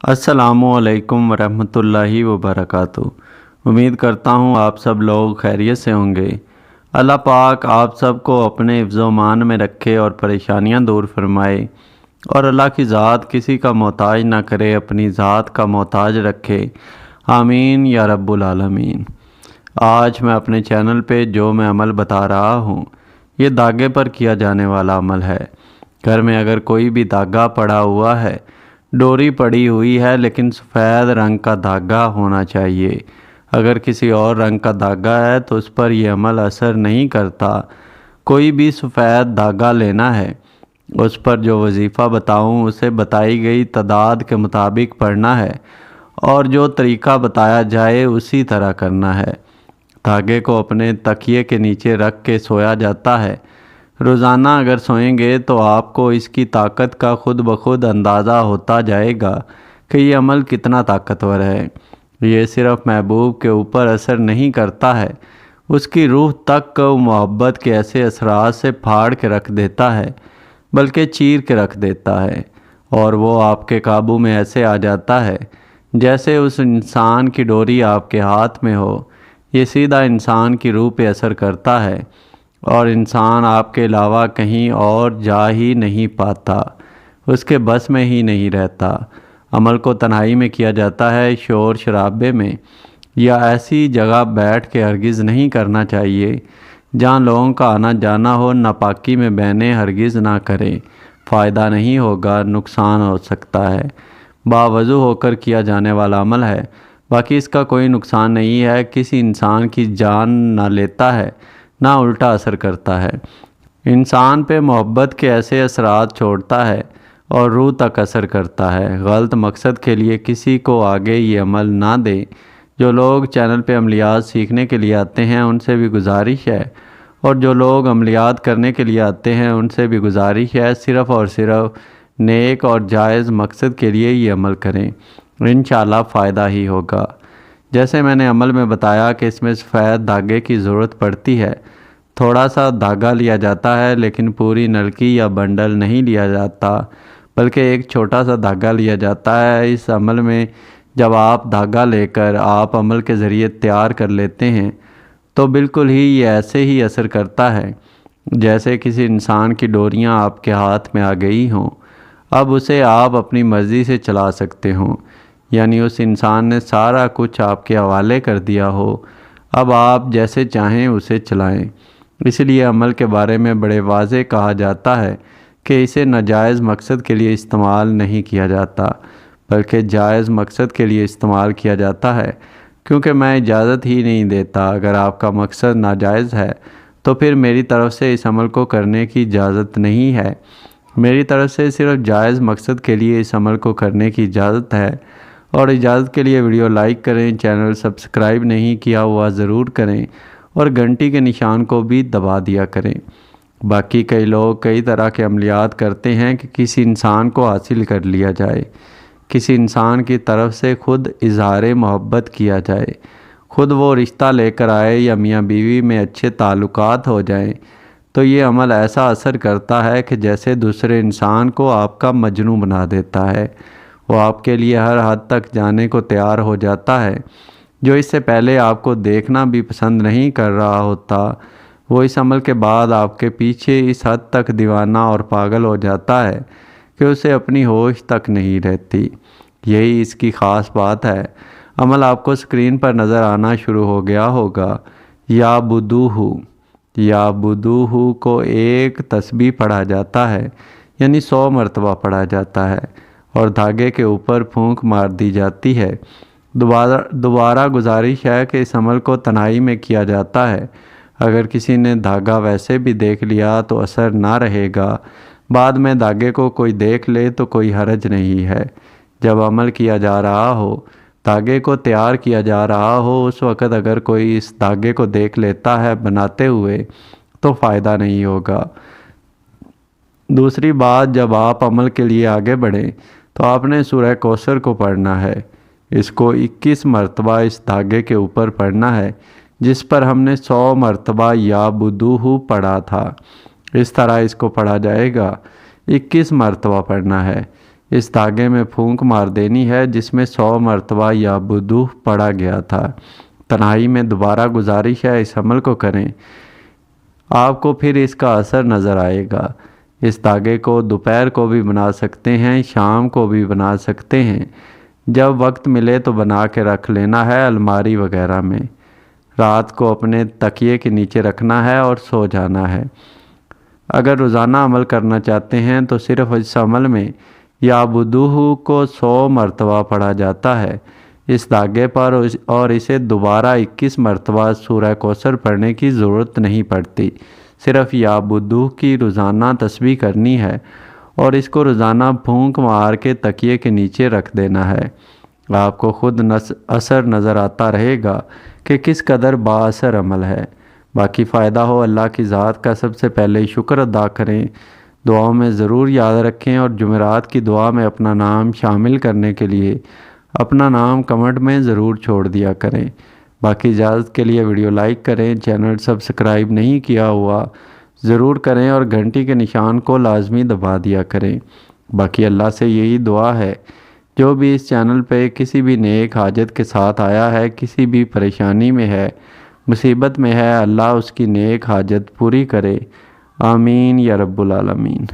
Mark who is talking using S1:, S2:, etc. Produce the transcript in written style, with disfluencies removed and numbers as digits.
S1: السلام علیکم ورحمۃ اللہ وبرکاتہ۔ امید کرتا ہوں آپ سب لوگ خیریت سے ہوں گے۔ اللہ پاک آپ سب کو اپنے حفظ و امان میں رکھے اور پریشانیاں دور فرمائے، اور اللہ کی ذات کسی کا محتاج نہ کرے، اپنی ذات کا محتاج رکھے۔ آمین یا رب العالمین۔ آج میں اپنے چینل پہ جو میں عمل بتا رہا ہوں، یہ داغے پر کیا جانے والا عمل ہے۔ گھر میں اگر کوئی بھی داغا پڑا ہوا ہے، ڈوری پڑی ہوئی ہے لیکن سفید رنگ کا دھاگا ہونا چاہیے۔ اگر کسی اور رنگ کا دھاگا ہے تو اس پر یہ عمل اثر نہیں کرتا۔ کوئی بھی سفید دھاگا لینا ہے، اس پر جو وظیفہ بتاؤں اسے بتائی گئی تعداد کے مطابق پڑھنا ہے، اور جو طریقہ بتایا جائے اسی طرح کرنا ہے۔ دھاگے کو اپنے تکیے کے نیچے رکھ کے سویا جاتا ہے۔ روزانہ اگر سوئیں گے تو آپ کو اس کی طاقت کا خود بخود اندازہ ہوتا جائے گا کہ یہ عمل کتنا طاقتور ہے۔ یہ صرف محبوب کے اوپر اثر نہیں کرتا ہے، اس کی روح تک کو محبت کے ایسے اثرات سے پھاڑ کے رکھ دیتا ہے، بلکہ چیر کے رکھ دیتا ہے، اور وہ آپ کے قابو میں ایسے آ جاتا ہے جیسے اس انسان کی ڈوری آپ کے ہاتھ میں ہو۔ یہ سیدھا انسان کی روح پہ اثر کرتا ہے، اور انسان آپ کے علاوہ کہیں اور جا ہی نہیں پاتا، اس کے بس میں ہی نہیں رہتا۔ عمل کو تنہائی میں کیا جاتا ہے، شور شرابے میں یا ایسی جگہ بیٹھ کے ہرگز نہیں کرنا چاہیے جہاں لوگوں کا آنا جانا ہو۔ ناپاکی میں بہنے ہرگز نہ کریں، فائدہ نہیں ہوگا، نقصان ہو سکتا ہے۔ باوضو ہو کر کیا جانے والا عمل ہے، باقی اس کا کوئی نقصان نہیں ہے، کسی انسان کی جان نہ لیتا ہے نہ الٹا اثر کرتا ہے۔ انسان پہ محبت کے ایسے اثرات چھوڑتا ہے اور روح تک اثر کرتا ہے۔ غلط مقصد کے لیے کسی کو آگے یہ عمل نہ دیں۔ جو لوگ چینل پہ عملیات سیکھنے کے لیے آتے ہیں ان سے بھی گزارش ہے، اور جو لوگ عملیات کرنے کے لیے آتے ہیں ان سے بھی گزارش ہے، صرف اور صرف نیک اور جائز مقصد کے لیے یہ عمل کریں، انشاءاللہ فائدہ ہی ہوگا۔ جیسے میں نے عمل میں بتایا کہ اس میں سفید دھاگے کی ضرورت پڑتی ہے۔ تھوڑا سا دھاگا لیا جاتا ہے لیکن پوری نلکی یا بنڈل نہیں لیا جاتا، بلکہ ایک چھوٹا سا دھاگا لیا جاتا ہے۔ اس عمل میں جب آپ دھاگا لے کر آپ عمل کے ذریعے تیار کر لیتے ہیں تو بالکل ہی یہ ایسے ہی اثر کرتا ہے جیسے کسی انسان کی ڈوریاں آپ کے ہاتھ میں آ گئی ہوں۔ اب اسے آپ اپنی مرضی سے چلا سکتے ہوں، یعنی اس انسان نے سارا کچھ آپ کے حوالے کر دیا ہو، اب آپ جیسے چاہیں اسے چلائیں۔ اس لیے عمل کے بارے میں بڑے واضح کہا جاتا ہے کہ اسے ناجائز مقصد کے لیے استعمال نہیں کیا جاتا، بلکہ جائز مقصد کے لیے استعمال کیا جاتا ہے، کیونکہ میں اجازت ہی نہیں دیتا۔ اگر آپ کا مقصد ناجائز ہے تو پھر میری طرف سے اس عمل کو کرنے کی اجازت نہیں ہے۔ میری طرف سے صرف جائز مقصد کے لیے اس عمل کو کرنے کی اجازت ہے، اور اجازت کے لیے ویڈیو لائک کریں، چینل سبسکرائب نہیں کیا ہوا ضرور کریں، اور گھنٹی کے نشان کو بھی دبا دیا کریں۔ باقی کئی لوگ کئی طرح کے عملیات کرتے ہیں کہ کسی انسان کو حاصل کر لیا جائے، کسی انسان کی طرف سے خود اظہار محبت کیا جائے، خود وہ رشتہ لے کر آئے یا میاں بیوی میں اچھے تعلقات ہو جائیں، تو یہ عمل ایسا اثر کرتا ہے کہ جیسے دوسرے انسان کو آپ کا مجنوں بنا دیتا ہے۔ وہ آپ کے لیے ہر حد تک جانے کو تیار ہو جاتا ہے، جو اس سے پہلے آپ کو دیکھنا بھی پسند نہیں کر رہا ہوتا۔ وہ اس عمل کے بعد آپ کے پیچھے اس حد تک دیوانہ اور پاگل ہو جاتا ہے کہ اسے اپنی ہوش تک نہیں رہتی۔ یہی اس کی خاص بات ہے۔ عمل آپ کو اسکرین پر نظر آنا شروع ہو گیا ہوگا۔ یا بدوہو کو ایک تسبیح پڑھا جاتا ہے، یعنی 100 مرتبہ پڑھا جاتا ہے، اور دھاگے کے اوپر پھونک مار دی جاتی ہے۔ دوبارہ گزارش ہے کہ اس عمل کو تنہائی میں کیا جاتا ہے۔ اگر کسی نے دھاگا ویسے بھی دیکھ لیا تو اثر نہ رہے گا، بعد میں دھاگے کو کوئی دیکھ لے تو کوئی حرج نہیں ہے۔ جب عمل کیا جا رہا ہو، دھاگے کو تیار کیا جا رہا ہو، اس وقت اگر کوئی اس دھاگے کو دیکھ لیتا ہے بناتے ہوئے تو فائدہ نہیں ہوگا۔ دوسری بات، جب آپ عمل کے لیے آگے بڑھیں تو آپ نے سورہ کوثر کو پڑھنا ہے۔ اس کو 21 مرتبہ اس دھاگے کے اوپر پڑھنا ہے جس پر ہم نے 100 مرتبہ یا بدوہو پڑھا تھا۔ اس طرح اس کو پڑھا جائے گا، 21 مرتبہ پڑھنا ہے۔ اس دھاگے میں پھونک مار دینی ہے جس میں 100 مرتبہ یا بدوح پڑھا گیا تھا۔ تنہائی میں دوبارہ گزارش ہے اس عمل کو کریں، آپ کو پھر اس کا اثر نظر آئے گا۔ اس دھاگے کو دوپہر کو بھی بنا سکتے ہیں، شام کو بھی بنا سکتے ہیں، جب وقت ملے تو بنا کے رکھ لینا ہے الماری وغیرہ میں۔ رات کو اپنے تکیے کے نیچے رکھنا ہے اور سو جانا ہے۔ اگر روزانہ عمل کرنا چاہتے ہیں تو صرف اس عمل میں یا بدوح کو 100 مرتبہ پڑھا جاتا ہے اس دھاگے پر، اور اسے دوبارہ 21 مرتبہ سورہ کوثر پڑھنے کی ضرورت نہیں پڑتی۔ صرف یا بدوح کی روزانہ تسبیح کرنی ہے اور اس کو روزانہ پھونک مار کے تکیے کے نیچے رکھ دینا ہے۔ آپ کو خود اثر نظر آتا رہے گا کہ کس قدر با اثر عمل ہے۔ باقی فائدہ ہو اللہ کی ذات کا سب سے پہلے شکر ادا کریں، دعاؤں میں ضرور یاد رکھیں، اور جمعرات کی دعا میں اپنا نام شامل کرنے کے لیے اپنا نام کمنٹ میں ضرور چھوڑ دیا کریں۔ باقی اجازت کے لیے ویڈیو لائک کریں، چینل سبسکرائب نہیں کیا ہوا ضرور کریں اور گھنٹی کے نشان کو لازمی دبا دیا کریں۔ باقی اللہ سے یہی دعا ہے جو بھی اس چینل پہ کسی بھی نیک حاجت کے ساتھ آیا ہے، کسی بھی پریشانی میں ہے، مصیبت میں ہے، اللہ اس کی نیک حاجت پوری کرے، آمین یا رب العالمین۔